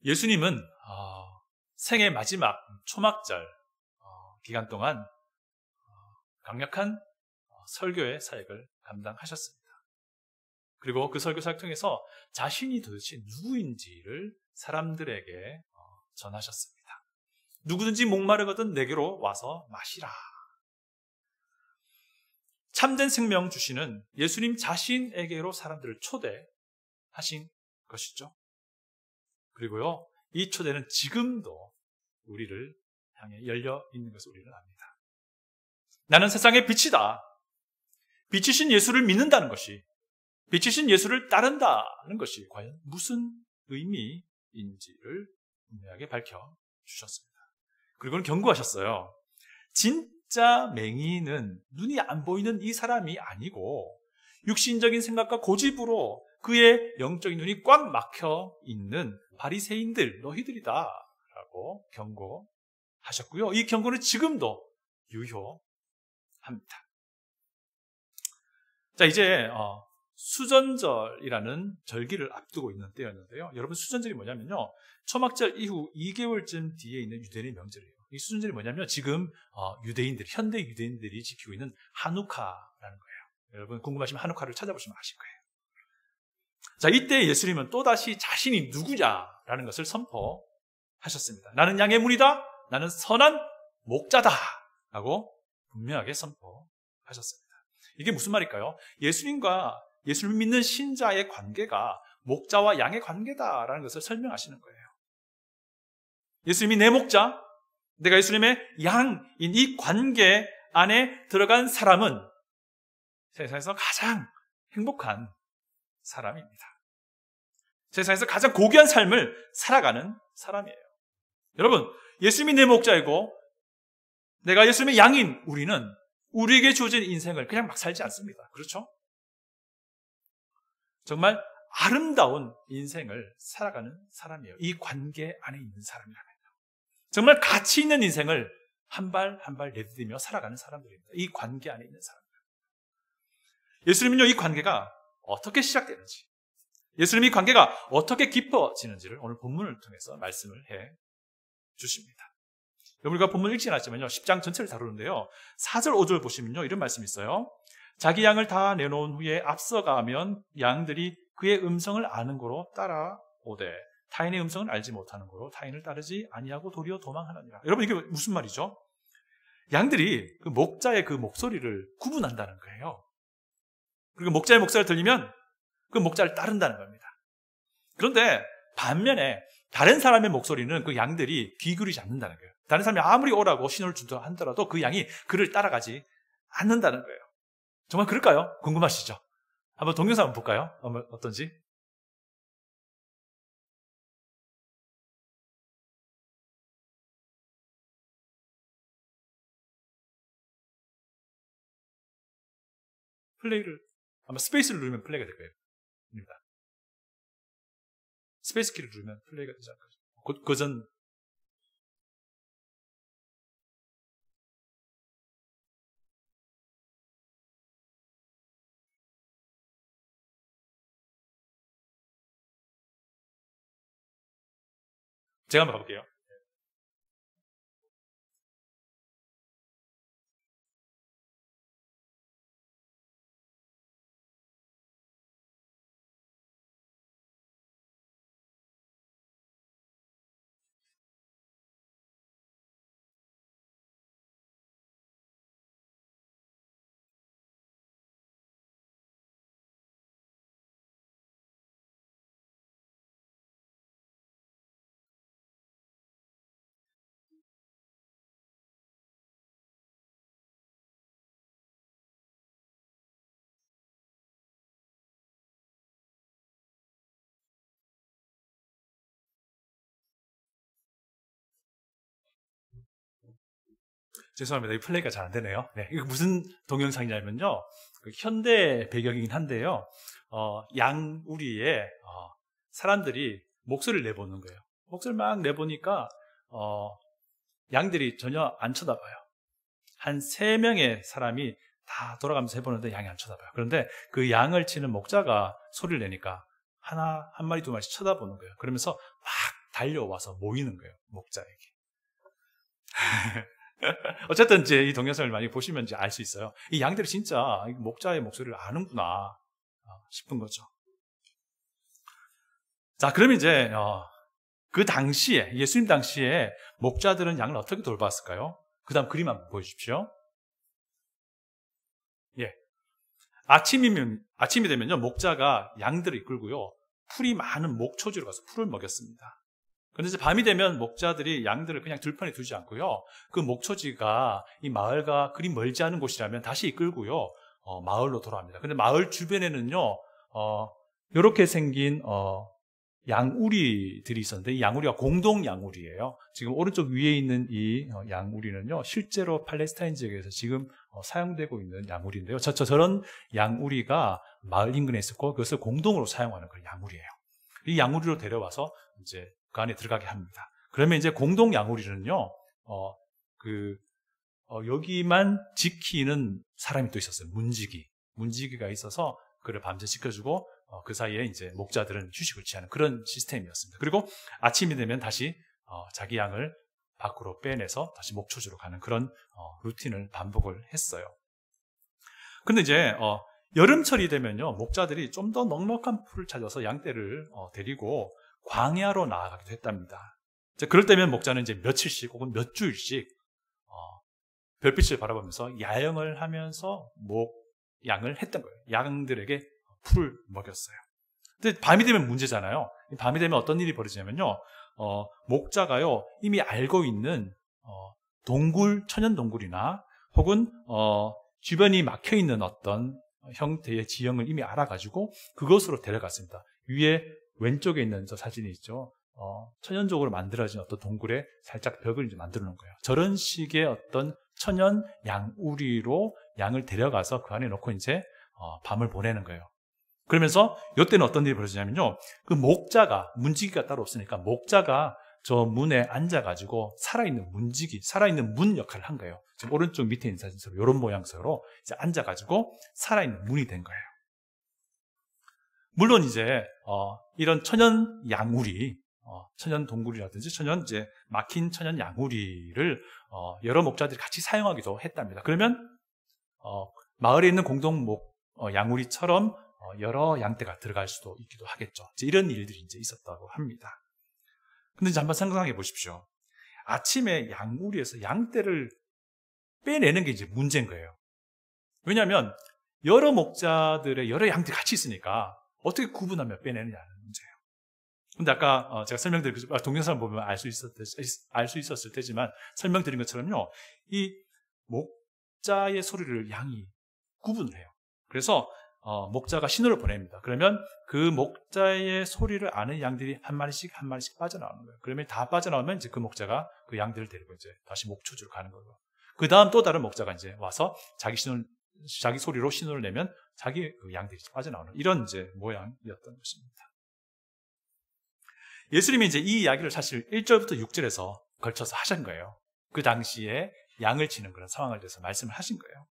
예수님은 생애 마지막 초막절 기간 동안 강력한 설교의 사역을 감당하셨습니다. 그리고 그 설교 사역 통해서 자신이 도대체 누구인지를 사람들에게 전하셨습니다. 누구든지 목마르거든 내게로 와서 마시라. 참된 생명 주시는 예수님 자신에게로 사람들을 초대하신 것이죠. 그리고요, 이 초대는 지금도 우리를 향해 열려 있는 것을 우리는 압니다. 나는 세상의 빛이다. 빛이신 예수를 믿는다는 것이, 빛이신 예수를 따른다는 것이 과연 무슨 의미인지를 분명하게 밝혀주셨습니다. 그리고는 경고하셨어요. 진짜 맹인은 눈이 안 보이는 이 사람이 아니고 육신적인 생각과 고집으로 그의 영적인 눈이 꽉 막혀 있는 바리새인들, 너희들이다 라고 경고하셨고요. 이 경고는 지금도 유효합니다. 자, 이제 수전절이라는 절기를 앞두고 있는 때였는데요. 여러분, 수전절이 뭐냐면요, 초막절 이후 2개월쯤 뒤에 있는 유대인의 명절이에요. 이 수전절이 뭐냐면 지금 유대인들, 현대 유대인들이 지키고 있는 하누카라는 거예요. 여러분 궁금하시면 하누카를 찾아보시면 아실 거예요. 자, 이때 예수님은 또다시 자신이 누구냐라는 것을 선포하셨습니다. 나는 양의 문이다. 나는 선한 목자다. 라고 분명하게 선포하셨습니다. 이게 무슨 말일까요? 예수님과 예수를 믿는 신자의 관계가 목자와 양의 관계다라는 것을 설명하시는 거예요. 예수님이 내 목자, 내가 예수님의 양인 이 관계 안에 들어간 사람은 세상에서 가장 행복한 사람입니다. 세상에서 가장 고귀한 삶을 살아가는 사람이에요. 여러분, 예수님이 내 목자이고 내가 예수님의 양인 우리는 우리에게 주어진 인생을 그냥 막 살지 않습니다. 그렇죠? 정말 아름다운 인생을 살아가는 사람이에요. 이 관계 안에 있는 사람이라면요. 정말 가치 있는 인생을 한 발 한 발 내디디며 살아가는 사람들입니다. 이 관계 안에 있는 사람들. 예수님은요, 이 관계가 어떻게 시작되는지, 예수님 이 관계가 어떻게 깊어지는지를 오늘 본문을 통해서 말씀을 해 주십니다. 우리가 본문 읽지는 않지만요, 10장 전체를 다루는데요, 4절 5절 보시면요, 이런 말씀이 있어요. 자기 양을 다 내놓은 후에 앞서가면 양들이 그의 음성을 아는 고로 따라오되 타인의 음성을 알지 못하는 고로 타인을 따르지 아니하고 도리어 도망하느니라. 여러분, 이게 무슨 말이죠? 양들이 그 목자의 그 목소리를 구분한다는 거예요. 그리고 목자의 목소리를 들리면 그 목자를 따른다는 겁니다. 그런데 반면에 다른 사람의 목소리는 그 양들이 귀 기울이지 않는다는 거예요. 다른 사람이 아무리 오라고 신호를 준다 하더라도 그 양이 그를 따라가지 않는다는 거예요. 정말 그럴까요? 궁금하시죠? 한번 동영상 한번 볼까요? 어떤지? 플레이를, 아마 스페이스를 누르면 플레이가 될 거예요. 스페이스 키를 누르면 플레이가 되지 않을까요? 그전 제가 한번 가볼게요. 죄송합니다. 이 플레이가 잘 안 되네요. 네, 이거 무슨 동영상이냐면요, 그 현대 배경이긴 한데요, 양우리에 사람들이 목소리를 내보는 거예요. 목소리를 막 내보니까 양들이 전혀 안 쳐다봐요. 한 3명의 사람이 다 돌아가면서 해보는데 양이 안 쳐다봐요. 그런데 그 양을 치는 목자가 소리를 내니까 한 마리 두 마리씩 쳐다보는 거예요. 그러면서 막 달려와서 모이는 거예요, 목자에게. 어쨌든 이제 이 동영상을 많이 보시면 이제 알 수 있어요. 이 양들이 진짜 목자의 목소리를 아는구나 싶은 거죠. 자, 그러면 이제 그 당시에, 예수님 당시에 목자들은 양을 어떻게 돌봤을까요? 그 다음 그림 한번 보여주십시오. 예. 아침이 되면요, 목자가 양들을 이끌고요, 풀이 많은 목초지로 가서 풀을 먹였습니다. 그런데 이제 밤이 되면 목자들이 양들을 그냥 들판에 두지 않고요, 그 목초지가 이 마을과 그리 멀지 않은 곳이라면 다시 이끌고요, 마을로 돌아옵니다. 근데 마을 주변에는요, 이렇게 생긴, 양우리들이 있었는데, 이 양우리가 공동 양우리예요. 지금 오른쪽 위에 있는 이 양우리는요, 실제로 팔레스타인 지역에서 지금 사용되고 있는 양우리인데요. 저런 양우리가 마을 인근에 있었고, 그것을 공동으로 사용하는 그런 양우리예요. 이 양우리로 데려와서 이제 그 안에 들어가게 합니다. 그러면 이제 공동 양우리는요, 여기만 지키는 사람이 또 있었어요. 문지기가 있어서 그를 밤새 지켜주고, 그 사이에 이제 목자들은 휴식을 취하는 그런 시스템이었습니다. 그리고 아침이 되면 다시 자기 양을 밖으로 빼내서 다시 목초지로 가는 그런 루틴을 반복을 했어요. 근데 이제 여름철이 되면요, 목자들이 좀 더 넉넉한 풀을 찾아서 양떼를 데리고 광야로 나아가기도 했답니다. 그럴 때면 목자는 이제 며칠씩 혹은 몇 주일씩 별빛을 바라보면서 야영을 하면서 양을 했던 거예요. 양들에게 풀을 먹였어요. 근데 밤이 되면 문제잖아요. 밤이 되면 어떤 일이 벌어지냐면요, 목자가요, 이미 알고 있는 천연 동굴이나 혹은 주변이 막혀 있는 어떤 형태의 지형을 이미 알아가지고 그것으로 데려갔습니다. 위에 왼쪽에 있는 저 사진이 있죠. 천연적으로 만들어진 어떤 동굴에 살짝 벽을 이제 만들어 놓은 거예요. 저런 식의 어떤 천연 양우리로 양을 데려가서 그 안에 놓고 이제 밤을 보내는 거예요. 그러면서 이때는 어떤 일이 벌어지냐면요, 그 목자가, 문지기가 따로 없으니까 목자가 저 문에 앉아가지고 살아있는 문 역할을 한 거예요. 지금 오른쪽 밑에 있는 사진처럼 이런 모양새로 이제 앉아가지고 살아있는 문이 된 거예요. 물론 이제 이런 천연 양우리, 천연 동굴이라든지 이제 막힌 천연 양우리를 여러 목자들이 같이 사용하기도 했답니다. 그러면 마을에 있는 공동 양우리처럼 여러 양떼가 들어갈 수도 있기도 하겠죠. 이제 이런 일들이 이제 있었다고 합니다. 근데 이제 한번 생각해 보십시오. 아침에 양우리에서 양떼를 빼내는 게 이제 문제인 거예요. 왜냐하면 여러 목자들의 여러 양들이 같이 있으니까 어떻게 구분하며 빼내느냐는 문제예요. 근데 아까 제가 설명드린 동영상을 보면 알 수 있었을 테지만 설명드린 것처럼요, 이 목자의 소리를 양이 구분을 해요. 그래서 목자가 신호를 보냅니다. 그러면 그 목자의 소리를 아는 양들이 한 마리씩 빠져나오는 거예요. 그러면 다 빠져나오면 이제 그 목자가 그 양들을 데리고 이제 다시 목초지로 가는 거고, 그 다음 또 다른 목자가 이제 와서 자기 소리로 신호를 내면 자기 그 양들이 빠져나오는 이런 이제 모양이었던 것입니다. 예수님이 이제 이 이야기를 사실 1절부터 6절에서 걸쳐서 하신 거예요. 그 당시에 양을 치는 그런 상황을 대해서 말씀을 하신 거예요.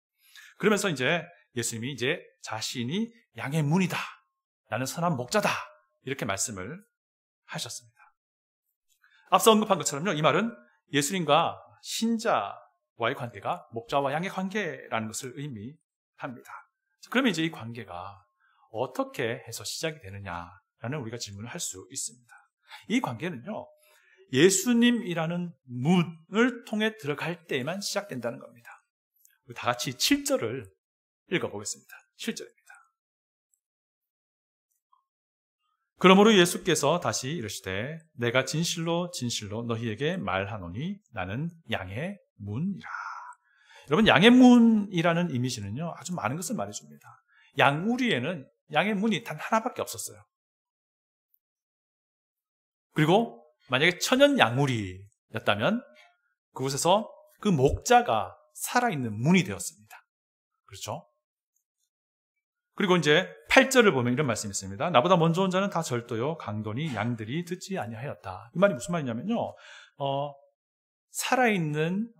그러면서 이제 예수님이 이제 자신이 양의 문이다, 나는 선한 목자다, 이렇게 말씀을 하셨습니다. 앞서 언급한 것처럼요, 이 말은 예수님과 신자와의 관계가 목자와 양의 관계라는 것을 의미합니다. 그러면 이제 이 관계가 어떻게 해서 시작이 되느냐라는 우리가 질문을 할 수 있습니다. 이 관계는요, 예수님이라는 문을 통해 들어갈 때에만 시작된다는 겁니다. 우리 다 같이 7절을 읽어보겠습니다. 7절입니다. 그러므로 예수께서 다시 이르시되 내가 진실로 너희에게 말하노니 나는 양의 문이라. 여러분, 양의 문이라는 이미지는요, 아주 많은 것을 말해줍니다. 양우리에는 양의 문이 단 하나밖에 없었어요. 그리고 만약에 천연 양우리였다면 그곳에서 그 목자가 살아있는 문이 되었습니다. 그렇죠? 그리고 이제 8절을 보면 이런 말씀이 있습니다. 나보다 먼저 온 자는 다 절도요 강도니 양들이 듣지 아니하였다. 이 말이 무슨 말이냐면요, 살아있는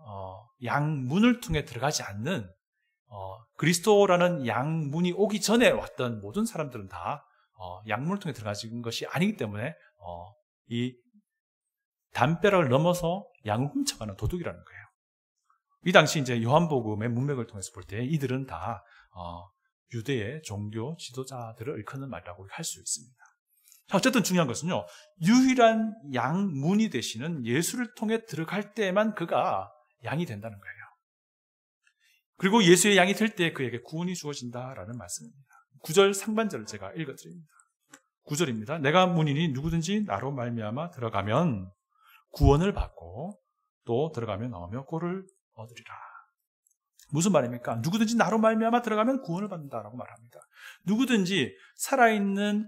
양문을 통해 들어가지 않는 그리스도라는 양문이 오기 전에 왔던 모든 사람들은 다 양문을 통해 들어가진 것이 아니기 때문에 이 담벼락을 넘어서 양을 훔쳐가는 도둑이라는 거예요. 이 당시 이제 요한복음의 문맥을 통해서 볼 때 이들은 다 유대의 종교 지도자들을 일컫는 말이라고 할 수 있습니다. 어쨌든 중요한 것은요, 유일한 양문이 되시는 예수를 통해 들어갈 때만 그가 양이 된다는 거예요. 그리고 예수의 양이 될 때 그에게 구원이 주어진다라는 말씀입니다. 9절 상반절을 제가 읽어드립니다. 9절입니다. 내가 문이니 누구든지 나로 말미암아 들어가면 구원을 받고 또 들어가면 나오며 꼴을 얻으리라. 무슨 말입니까? 누구든지 나로 말미암아 들어가면 구원을 받는다라고 말합니다. 누구든지 살아있는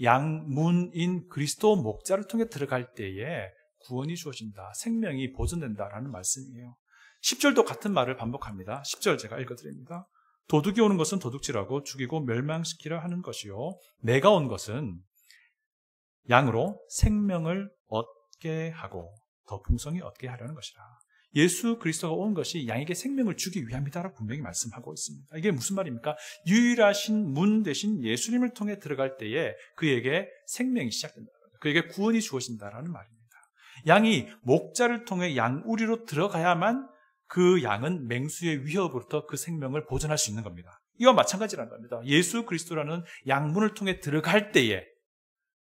양문인 그리스도 목자를 통해 들어갈 때에 구원이 주어진다, 생명이 보존된다라는 말씀이에요. 10절도 같은 말을 반복합니다. 10절 제가 읽어드립니다. 도둑이 오는 것은 도둑질하고 죽이고 멸망시키려 하는 것이요, 내가 온 것은 양으로 생명을 얻게 하고 더 풍성히 얻게 하려는 것이라. 예수 그리스도가 온 것이 양에게 생명을 주기 위함이다라고 분명히 말씀하고 있습니다. 이게 무슨 말입니까? 유일하신 문 대신 예수님을 통해 들어갈 때에 그에게 생명이 시작된다, 그에게 구원이 주어진다라는 말입니다. 양이 목자를 통해 양우리로 들어가야만 그 양은 맹수의 위협으로부터 그 생명을 보존할 수 있는 겁니다. 이와 마찬가지라는 겁니다. 예수 그리스도라는 양문을 통해 들어갈 때에,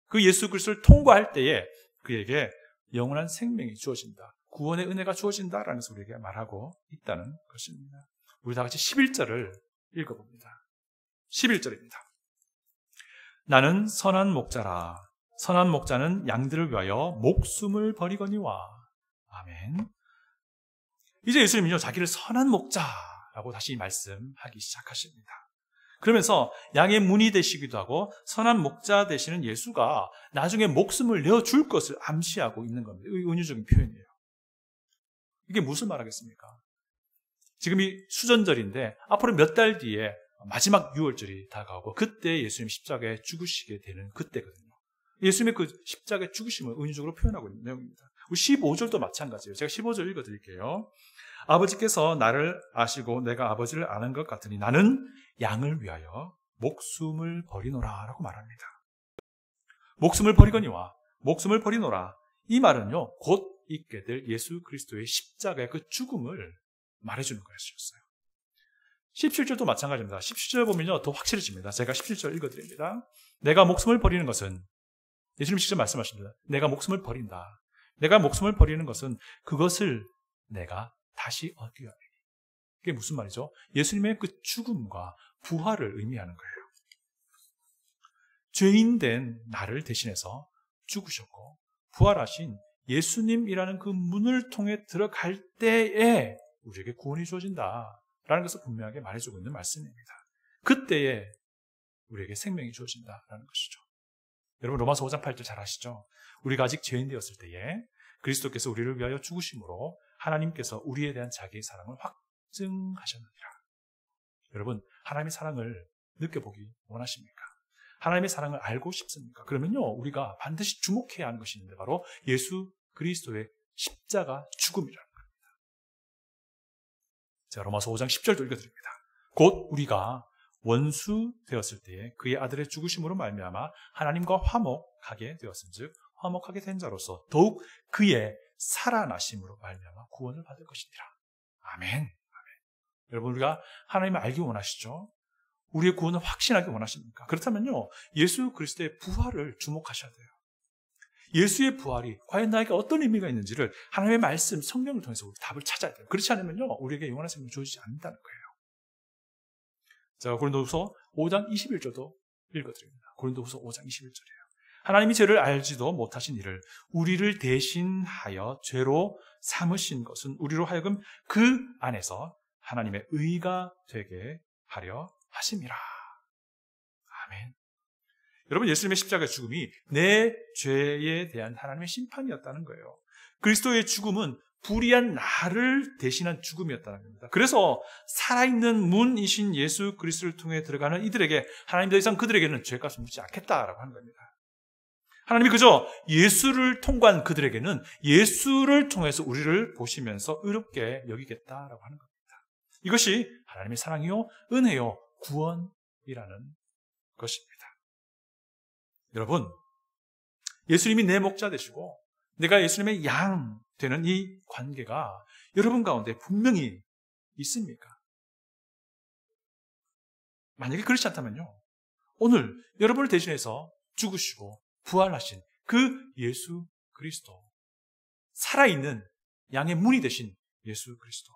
그 예수 그리스도를 통과할 때에 그에게 영원한 생명이 주어진다, 구원의 은혜가 주어진다라는 것을 우리에게 말하고 있다는 것입니다. 우리 다 같이 11절을 읽어봅니다. 11절입니다. 나는 선한 목자라. 선한 목자는 양들을 위하여 목숨을 버리거니와. 아멘. 이제 예수님은요, 자기를 선한 목자라고 다시 말씀하기 시작하십니다. 그러면서 양의 문이 되시기도 하고 선한 목자 되시는 예수가 나중에 목숨을 내어줄 것을 암시하고 있는 겁니다. 은유적인 표현이에요. 이게 무슨 말하겠습니까? 지금이 수전절인데 앞으로 몇 달 뒤에 마지막 6월절이 다가오고 그때 예수님 십자가에 죽으시게 되는 그때거든요. 예수님의 그 십자가의 죽으심을 은유적으로 표현하고 있는 내용입니다. 15절도 마찬가지예요. 제가 15절 읽어드릴게요. 아버지께서 나를 아시고 내가 아버지를 아는 것 같으니 나는 양을 위하여 목숨을 버리노라 라고 말합니다. 목숨을 버리거니와, 목숨을 버리노라, 이 말은요, 곧 있게 될 예수 그리스도의 십자가의 그 죽음을 말해주는 것이었어요. 17절도 마찬가지입니다. 17절 보면요, 더 확실해집니다. 제가 17절 읽어드립니다. 내가 목숨을 버리는 것은, 예수님 직접 말씀하십니다. 내가 목숨을 버린다. 내가 목숨을 버리는 것은 그것을 내가 다시 얻기 위함이니. 그게 무슨 말이죠? 예수님의 그 죽음과 부활을 의미하는 거예요. 죄인된 나를 대신해서 죽으셨고 부활하신 예수님이라는 그 문을 통해 들어갈 때에 우리에게 구원이 주어진다라는 것을 분명하게 말해주고 있는 말씀입니다. 그때에 우리에게 생명이 주어진다라는 것이죠. 여러분, 로마서 5장 8절 잘 아시죠? 우리가 아직 죄인 되었을 때에 그리스도께서 우리를 위하여 죽으심으로 하나님께서 우리에 대한 자기의 사랑을 확증하셨느니라. 여러분, 하나님의 사랑을 느껴보기 원하십니까? 하나님의 사랑을 알고 싶습니까? 그러면요, 우리가 반드시 주목해야 하는 것이 있는데 바로 예수 그리스도의 십자가 죽음이라는 겁니다. 제가 로마서 5장 10절도 읽어드립니다. 곧 우리가 원수 되었을 때에 그의 아들의 죽으심으로 말미암아 하나님과 화목하게 되었은즉 화목하게 된 자로서 더욱 그의 살아나심으로 말미암아 구원을 받을 것이니라. 아멘. 아멘. 여러분, 우리가 하나님을 알기 원하시죠? 우리의 구원을 확신하기 원하십니까? 그렇다면요, 예수 그리스도의 부활을 주목하셔야 돼요. 예수의 부활이 과연 나에게 어떤 의미가 있는지를 하나님의 말씀, 성령을 통해서 우리 답을 찾아야 돼요. 그렇지 않으면요, 우리에게 영원한 생명이 주어지지 않는다는 거예요. 자, 고린도후서 5장 21절도 읽어드립니다. 고린도후서 5장 21절이에요. 하나님이 죄를 알지도 못하신 이를 우리를 대신하여 죄로 삼으신 것은 우리로 하여금 그 안에서 하나님의 의가 되게 하려 하심이라. 아멘. 여러분, 예수님의 십자가의 죽음이 내 죄에 대한 하나님의 심판이었다는 거예요. 그리스도의 죽음은 불의한 나를 대신한 죽음이었다는 겁니다. 그래서 살아있는 문이신 예수 그리스도를 통해 들어가는 이들에게 하나님 더 이상 그들에게는 죄값을 묻지 않겠다라고 하는 겁니다. 하나님이 그저 예수를 통과한 그들에게는 예수를 통해서 우리를 보시면서 의롭게 여기겠다라고 하는 겁니다. 이것이 하나님의 사랑이요, 은혜요, 구원이라는 것입니다. 여러분, 예수님이 내 목자 되시고 내가 예수님의 양 되는 이 관계가 여러분 가운데 분명히 있습니까? 만약에 그렇지 않다면요, 오늘 여러분을 대신해서 죽으시고 부활하신 그 예수 그리스도, 살아있는 양의 문이 되신 예수 그리스도,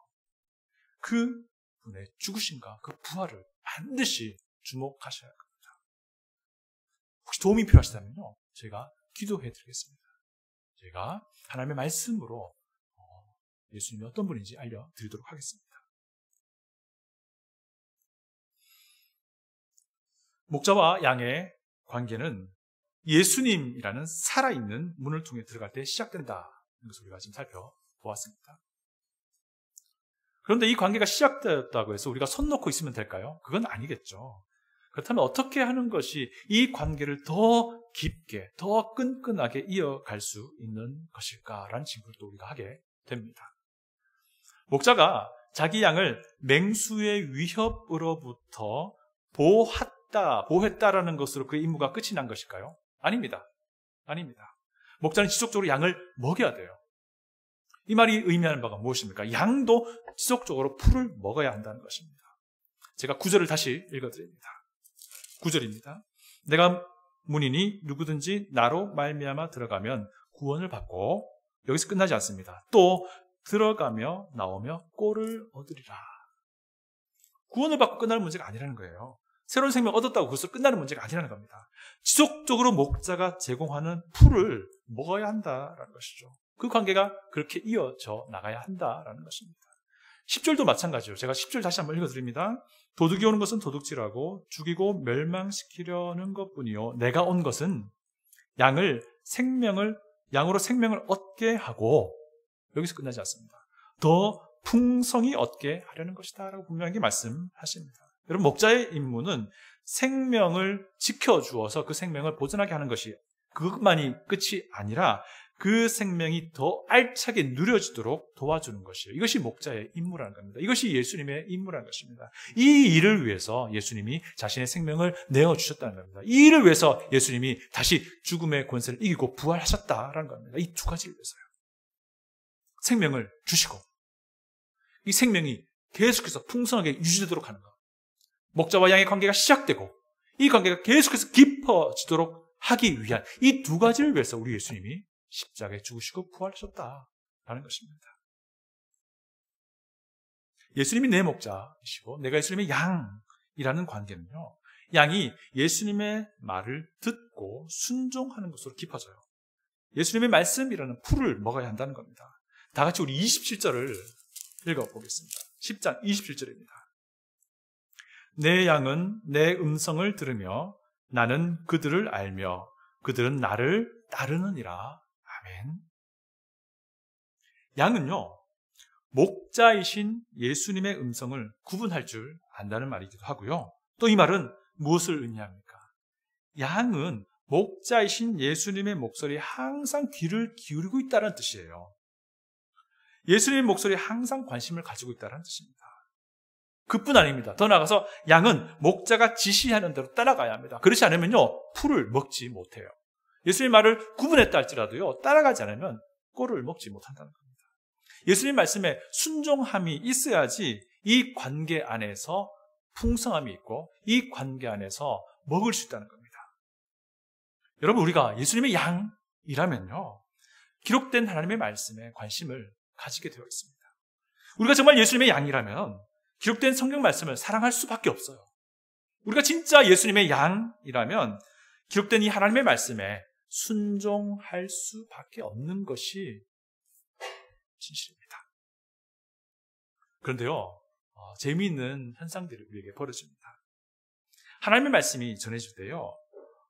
그 분의 죽으심과 그 부활을 반드시 주목하셔야 합니다. 혹시 도움이 필요하시다면요, 제가 기도해 드리겠습니다. 제가 하나님의 말씀으로 예수님이 어떤 분인지 알려드리도록 하겠습니다. 목자와 양의 관계는 예수님이라는 살아있는 문을 통해 들어갈 때 시작된다는 것을 우리가 지금 살펴보았습니다. 그런데 이 관계가 시작되었다고 해서 우리가 손 놓고 있으면 될까요? 그건 아니겠죠. 그렇다면 어떻게 하는 것이 이 관계를 더 깊게, 더 끈끈하게 이어갈 수 있는 것일까라는 질문을 또 우리가 하게 됩니다. 목자가 자기 양을 맹수의 위협으로부터 보호했다라는 것으로 그의 임무가 끝이 난 것일까요? 아닙니다. 목자는 지속적으로 양을 먹여야 돼요. 이 말이 의미하는 바가 무엇입니까? 양도 지속적으로 풀을 먹어야 한다는 것입니다. 제가 9절을 다시 읽어드립니다. 9절입니다. 내가 문이니 누구든지 나로 말미암아 들어가면 구원을 받고, 여기서 끝나지 않습니다. 또 들어가며 나오며 꼴을 얻으리라. 구원을 받고 끝나는 문제가 아니라는 거예요. 새로운 생명을 얻었다고 그것으로 끝나는 문제가 아니라는 겁니다. 지속적으로 목자가 제공하는 풀을 먹어야 한다라는 것이죠. 그 관계가 그렇게 이어져 나가야 한다라는 것입니다. 10절도 마찬가지예요. 제가 10절 다시 한번 읽어드립니다. 도둑이 오는 것은 도둑질하고 죽이고 멸망시키려는 것뿐이요, 내가 온 것은 양으로 생명을 얻게 하고, 여기서 끝나지 않습니다. 더 풍성히 얻게 하려는 것이다 라고 분명하게 말씀하십니다. 여러분, 목자의 임무는 생명을 지켜주어서 그 생명을 보존하게 하는 것이, 그것만이 끝이 아니라 그 생명이 더 알차게 누려지도록 도와주는 것이에요. 이것이 목자의 임무라는 겁니다. 이것이 예수님의 임무라는 것입니다. 이 일을 위해서 예수님이 자신의 생명을 내어주셨다는 겁니다. 이 일을 위해서 예수님이 다시 죽음의 권세를 이기고 부활하셨다는 겁니다. 이 두 가지를 위해서요. 생명을 주시고 이 생명이 계속해서 풍성하게 유지되도록 하는 것. 목자와 양의 관계가 시작되고 이 관계가 계속해서 깊어지도록 하기 위한 이 두 가지를 위해서 우리 예수님이 십자가에 죽으시고 부활하셨다라는 것입니다. 예수님이 내 목자이시고 내가 예수님의 양이라는 관계는요, 양이 예수님의 말을 듣고 순종하는 것으로 깊어져요. 예수님의 말씀이라는 풀을 먹어야 한다는 겁니다. 다 같이 우리 27절을 읽어보겠습니다. 10장 27절입니다. 내 양은 내 음성을 들으며 나는 그들을 알며 그들은 나를 따르느니라. 아멘. 양은요, 목자이신 예수님의 음성을 구분할 줄 안다는 말이기도 하고요. 또 이 말은 무엇을 의미합니까? 양은 목자이신 예수님의 목소리에 항상 귀를 기울이고 있다는 뜻이에요. 예수님의 목소리에 항상 관심을 가지고 있다는 뜻입니다. 그뿐 아닙니다. 더 나아가서 양은 목자가 지시하는 대로 따라가야 합니다. 그렇지 않으면요, 풀을 먹지 못해요. 예수님의 말을 구분했다 할지라도요, 따라가지 않으면 꼴을 먹지 못한다는 겁니다. 예수님 말씀에 순종함이 있어야지 이 관계 안에서 풍성함이 있고 이 관계 안에서 먹을 수 있다는 겁니다. 여러분, 우리가 예수님의 양이라면요, 기록된 하나님의 말씀에 관심을 가지게 되어 있습니다. 우리가 정말 예수님의 양이라면 기록된 성경 말씀을 사랑할 수밖에 없어요. 우리가 진짜 예수님의 양이라면 기록된 이 하나님의 말씀에 순종할 수밖에 없는 것이 진실입니다. 그런데요, 재미있는 현상들이 우리에게 벌어집니다. 하나님의 말씀이 전해질 때요,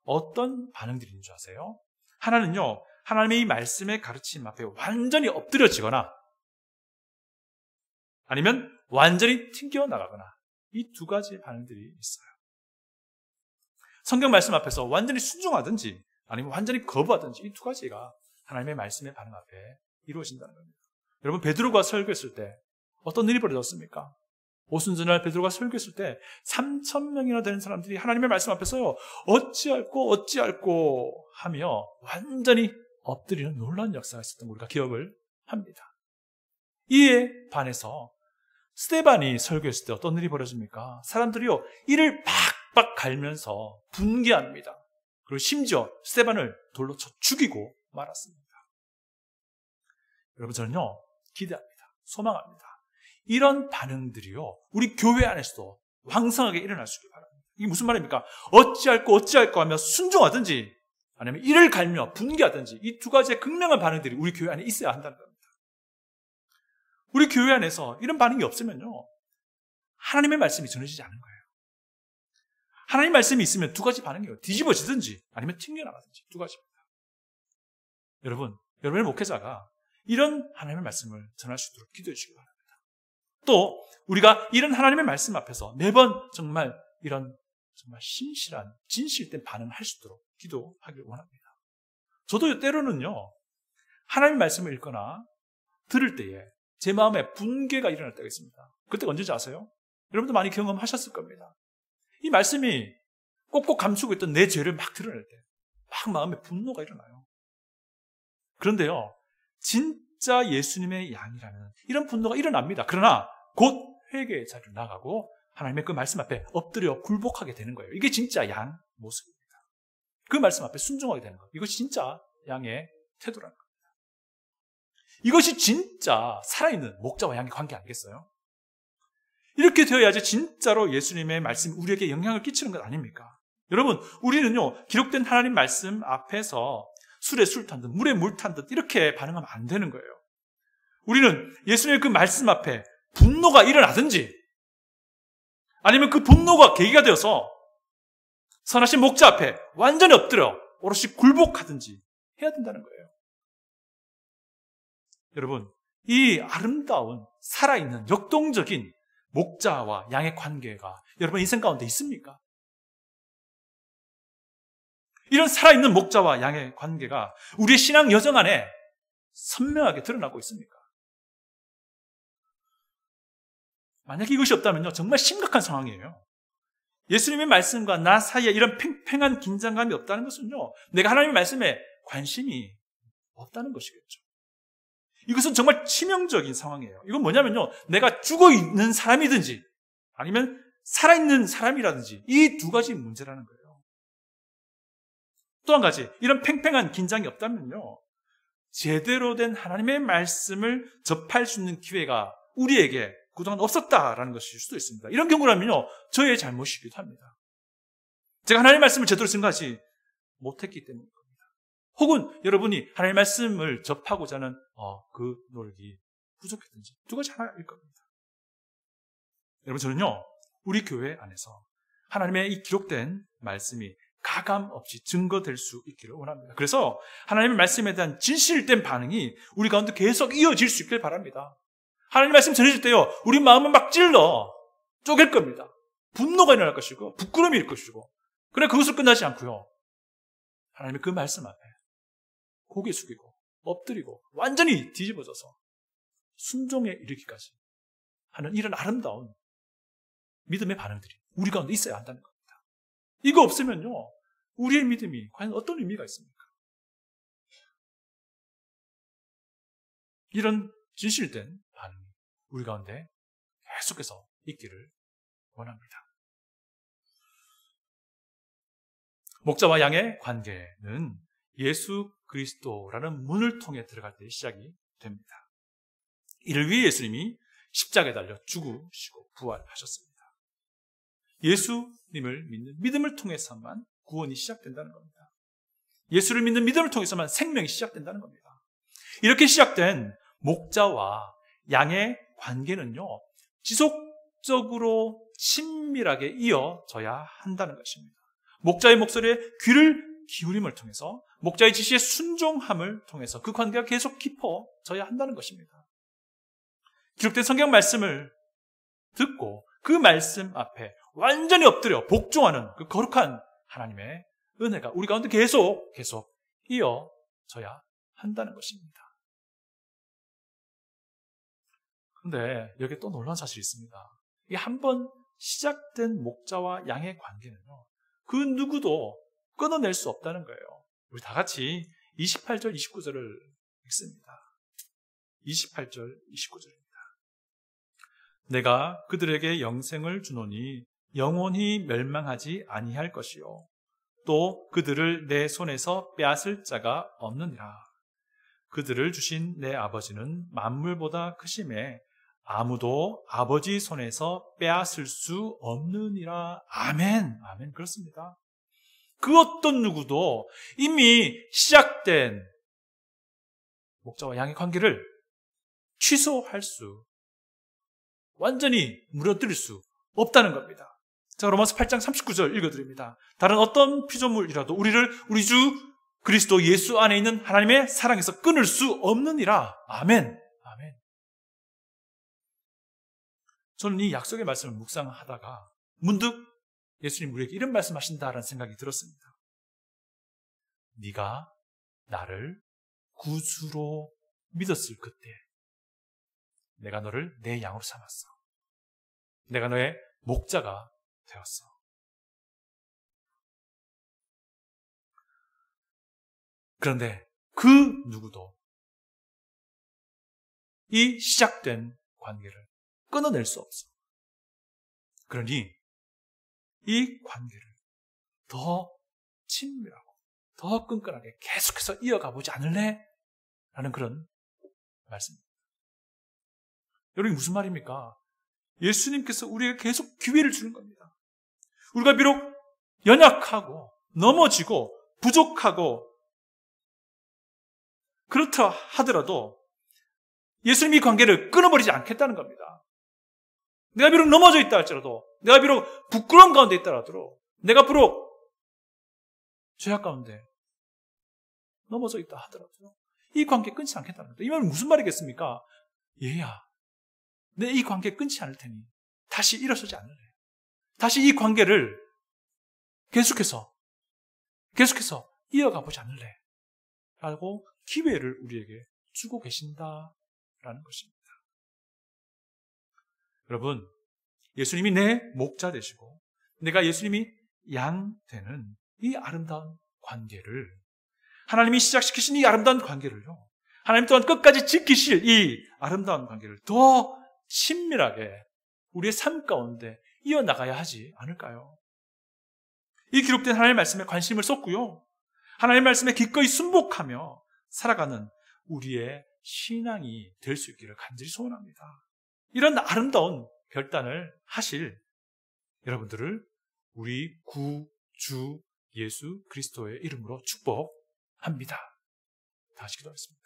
어떤 반응들이 있는 줄 아세요? 하나는요, 하나님의 이 말씀의 가르침 앞에 완전히 엎드려지거나 아니면 완전히 튕겨나가거나, 이 두 가지 반응들이 있어요. 성경 말씀 앞에서 완전히 순종하든지 아니면 완전히 거부하든지, 이 두 가지가 하나님의 말씀의 반응 앞에 이루어진다는 겁니다. 여러분, 베드로가 설교했을 때 어떤 일이 벌어졌습니까? 오순절날 베드로가 설교했을 때 3,000명이나 되는 사람들이 하나님의 말씀 앞에서요, 어찌할꼬 하며 완전히 엎드리는 놀라운 역사가 있었던 걸 우리가 기억을 합니다. 이에 반해서 스데반이 설교했을 때 어떤 일이 벌어집니까? 사람들이요, 이를 박박 갈면서 분개합니다. 그리고 심지어 스데반을 돌로 쳐 죽이고 말았습니다. 여러분, 저는요, 기대합니다. 소망합니다. 이런 반응들이요, 우리 교회 안에서도 왕성하게 일어날 수 있길 바랍니다. 이게 무슨 말입니까? 어찌할까 하며 순종하든지 아니면 이를 갈며 분개하든지 이 두 가지의 극명한 반응들이 우리 교회 안에 있어야 한다는 겁니다. 우리 교회 안에서 이런 반응이 없으면요, 하나님의 말씀이 전해지지 않은 거예요. 하나님의 말씀이 있으면 두 가지 반응이에요. 뒤집어지든지 아니면 튕겨나가든지 두 가지입니다. 여러분의 목회자가 이런 하나님의 말씀을 전할 수 있도록 기도해 주시기 바랍니다. 또 우리가 이런 하나님의 말씀 앞에서 매번 정말 이런 정말 신실한 진실된 반응을 할 수 있도록 기도하길 원합니다. 저도 때로는요, 하나님의 말씀을 읽거나 들을 때에 제 마음에 분개가 일어날 때가 있습니다. 그때가 언제인지 아세요? 여러분도 많이 경험하셨을 겁니다. 이 말씀이 꼭꼭 감추고 있던 내 죄를 막 드러낼 때 막 마음에 분노가 일어나요. 그런데요, 진짜 예수님의 양이라면 이런 분노가 일어납니다. 그러나 곧 회개의 자리로 나가고 하나님의 그 말씀 앞에 엎드려 굴복하게 되는 거예요. 이게 진짜 양 모습입니다. 그 말씀 앞에 순종하게 되는 거예요. 이것이 진짜 양의 태도라는 겁니다. 이것이 진짜 살아있는 목자와 양의 관계 아니겠어요? 이렇게 되어야지 진짜로 예수님의 말씀이 우리에게 영향을 끼치는 것 아닙니까? 여러분, 우리는요, 기록된 하나님 말씀 앞에서 술에 술 탄 듯, 물에 물 탄 듯 이렇게 반응하면 안 되는 거예요. 우리는 예수님의 그 말씀 앞에 분노가 일어나든지 아니면 그 분노가 계기가 되어서 선하신 목자 앞에 완전히 엎드려 오롯이 굴복하든지 해야 된다는 거예요. 여러분, 이 아름다운 살아있는 역동적인 목자와 양의 관계가 여러분 인생 가운데 있습니까? 이런 살아있는 목자와 양의 관계가 우리의 신앙 여정 안에 선명하게 드러나고 있습니까? 만약에 이것이 없다면요, 정말 심각한 상황이에요. 예수님의 말씀과 나 사이에 이런 팽팽한 긴장감이 없다는 것은요, 내가 하나님의 말씀에 관심이 없다는 것이겠죠. 이것은 정말 치명적인 상황이에요. 이건 뭐냐면요, 내가 죽어 있는 사람이든지 아니면 살아있는 사람이라든지 이 두 가지 문제라는 거예요. 또 한 가지, 이런 팽팽한 긴장이 없다면요, 제대로 된 하나님의 말씀을 접할 수 있는 기회가 우리에게 그동안 없었다라는 것일 수도 있습니다. 이런 경우라면요, 저의 잘못이기도 합니다. 제가 하나님의 말씀을 제대로 생각하지 못했기 때문입니다. 혹은 여러분이 하나님의 말씀을 접하고자 하는 그 노력이 부족했든지 두 가지 하나일 겁니다. 여러분, 저는요, 우리 교회 안에서 하나님의 이 기록된 말씀이 가감 없이 증거될 수 있기를 원합니다. 그래서 하나님의 말씀에 대한 진실된 반응이 우리 가운데 계속 이어질 수 있길 바랍니다. 하나님 말씀 전해질 때요, 우리 마음은 막 찔러 쪼갤 겁니다. 분노가 일어날 것이고 부끄러움이 일 것이고, 그러나 그것으로 끝나지 않고요, 하나님의 그 말씀 앞에 고개 숙이고 엎드리고 완전히 뒤집어져서 순종에 이르기까지 하는 이런 아름다운 믿음의 반응들이 우리 가운데 있어야 한다는 겁니다. 이거 없으면요, 우리의 믿음이 과연 어떤 의미가 있습니까? 이런 진실된 반응이 우리 가운데 계속해서 있기를 원합니다. 목자와 양의 관계는 예수 그리스도라는 문을 통해 들어갈 때 시작이 됩니다. 이를 위해 예수님이 십자가에 달려 죽으시고 부활하셨습니다. 예수님을 믿는 믿음을 통해서만 구원이 시작된다는 겁니다. 예수를 믿는 믿음을 통해서만 생명이 시작된다는 겁니다. 이렇게 시작된 목자와 양의 관계는요, 지속적으로 친밀하게 이어져야 한다는 것입니다. 목자의 목소리에 귀를 기울임을 통해서, 목자의 지시에 순종함을 통해서 그 관계가 계속 깊어져야 한다는 것입니다. 기록된 성경 말씀을 듣고 그 말씀 앞에 완전히 엎드려 복종하는 그 거룩한 하나님의 은혜가 우리 가운데 계속 이어져야 한다는 것입니다. 그런데 여기에 또 놀라운 사실이 있습니다. 이게 한번 시작된 목자와 양의 관계는요, 그 누구도 끊어낼 수 없다는 거예요. 우리 다 같이 28절, 29절을 읽습니다. 28절, 29절입니다. 내가 그들에게 영생을 주노니 영원히 멸망하지 아니할 것이요 또 그들을 내 손에서 빼앗을 자가 없느니라. 그들을 주신 내 아버지는 만물보다 크심에 아무도 아버지 손에서 빼앗을 수 없느니라. 아멘. 아멘. 그렇습니다. 그 어떤 누구도 이미 시작된 목자와 양의 관계를 취소할 수, 완전히 무너뜨릴 수 없다는 겁니다. 자, 로마서 8장 39절 읽어드립니다. 다른 어떤 피조물이라도 우리를 우리 주 그리스도 예수 안에 있는 하나님의 사랑에서 끊을 수 없느니라. 아멘. 아멘. 저는 이 약속의 말씀을 묵상하다가 문득 예수님 우리에게 이런 말씀하신다라는 생각이 들었습니다. 네가 나를 구주로 믿었을 그때 내가 너를 내 양으로 삼았어. 내가 너의 목자가 되었어. 그런데 그 누구도 이 시작된 관계를 끊어낼 수 없어. 그러니 이 관계를 더 친밀하고 더 끈끈하게 계속해서 이어가 보지 않을래? 라는 그런 말씀입니다. 여러분 무슨 말입니까? 예수님께서 우리에게 계속 기회를 주는 겁니다. 우리가 비록 연약하고 넘어지고 부족하고 그렇다 하더라도 예수님 이 관계를 끊어버리지 않겠다는 겁니다. 내가 비록 넘어져 있다 할지라도, 내가 비록 부끄러움 가운데 있다 하더라도, 내가 비록 죄악 가운데 넘어져 있다 하더라도 이 관계 끊지 않겠다는 겁니다. 이 말은 무슨 말이겠습니까? 얘야, 내 이 관계 끊지 않을 테니 다시 일어서지 않을래. 다시 이 관계를 계속해서 이어가 보지 않을래. 라고 기회를 우리에게 주고 계신다라는 것입니다. 여러분, 예수님이 내 목자 되시고 내가 예수님이 양 되는 이 아름다운 관계를, 하나님이 시작시키신 이 아름다운 관계를요, 하나님 또한 끝까지 지키실 이 아름다운 관계를 더 친밀하게 우리의 삶 가운데 이어나가야 하지 않을까요? 이 기록된 하나님의 말씀에 관심을 쏟고요, 하나님의 말씀에 기꺼이 순복하며 살아가는 우리의 신앙이 될 수 있기를 간절히 소원합니다. 이런 아름다운 결단을 하실 여러분들을 우리 구주 예수 그리스도의 이름으로 축복합니다. 다시 기도하겠습니다.